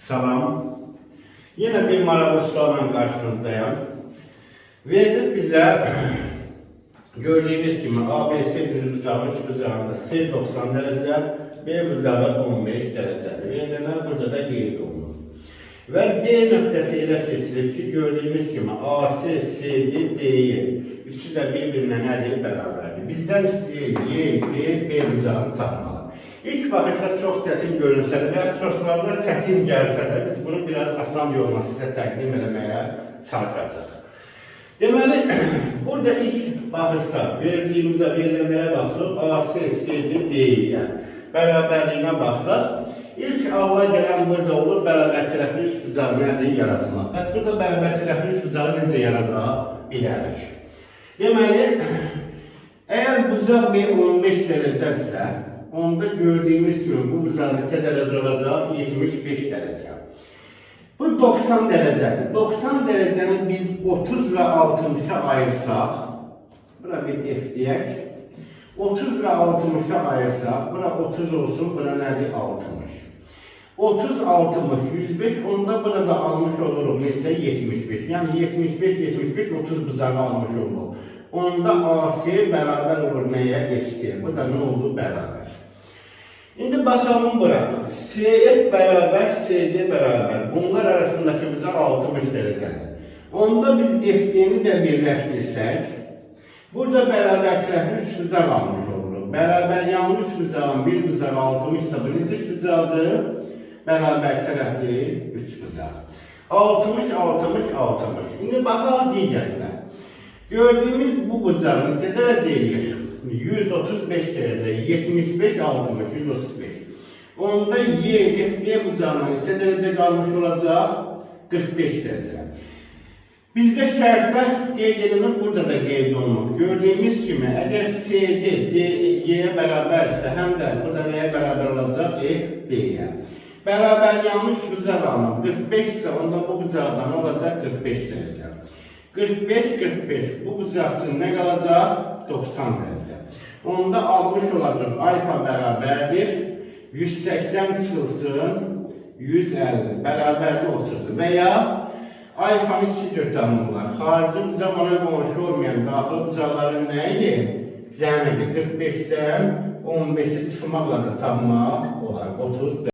Salam. Yine bir maraqlı sualla karşınızdayım. Verdi bize gördüğünüz gibi ABC düz bucağı üç bucağında C 90 derece, B bucağı 15 derece. Verilenler burada da qeyd olunur. Ve D nöqtəsi ilə seçilib ki, gördüğünüz gibi AC, CD, D'yi üçü de birbirine nədir? Bərabərdir. Bizden istəyir Y, D, B bucağını tapmalı. İlk bakışta çok çətin görünsə də və sorsularda çətin gəlsə də biz bunu biraz asan yolla sizə təqdim etməyə çalışacağıq. Deməli, burada ilk baxışda verilənlərə baxsaq, AC, CD, D-yə bərabərliyinə baxsaq, ilk ağla gələn burada olur bərabərçilikli üç bucağı nədir? Yaratmaq. Bəs burada bərabərçilikli üç bucağı necə yarada bilərik? Deməli, əgər bucaq B 15 dərəcədirsə, onda gördüğümüz gibi bu bucağın ise derece olacak 75 derece. Bu 90 derecedir. 90 derecenin biz 30 ve 60'a ayırsak, bura bir F diyek. 30 ve 60'a ayırsak, bura 30 olsun, bura nedir? 60. 30, 60, 105, onda burada almış olurum. Neyse 75. Yani 75, 75, 30 bucağı almış olurum. Onda AC beraber olur neye? Eksi. Bu da ne oldu? Beraber. Şimdi bakalım bura. CF beraber, CD beraber. Bunlar arasındaki bucaq 60 derecedir. Onda biz FD'ni de birleştirsek, burada bərabərçilikli üç bucaq almış oluruq. Beraber yanlış bucağın bir bucağı 60 ise bu necə üç bucaqdır? Bərabərçilikli üç bucaq. 60, 60, 60. Şimdi bakalım digərlə. Gördüğümüz bu bucağın ise derece eləyir. 135 derece, 75, 60, 135. Onda Y, F, D bucağından ise derece kalmış olacak 45 derece. Bizde şartlar qeyd edilir, burada da qeyd olunur. Gördüğümüz gibi eğer CD, D, Y'ye beraberse hem de burada neye beraber olacak? F, D'ye. Beraber yanlış bucaq alınır. 45 ise onda bu bucağdan olacak 45 derece. 45, 45. Bu bucaqsın ne kalacak? 90 derece. Onda 60 olacak. Alfa beraberdir. 180 sıkılsın. 150 beraberdir 30. Veya alfanın iki cür tanımı var. Xarici bucaq ona qonşu olmayan daxil bucaqların neydi? Cəmidir. 45'ten 15'i sıxmaqla da tapmaq olar. 30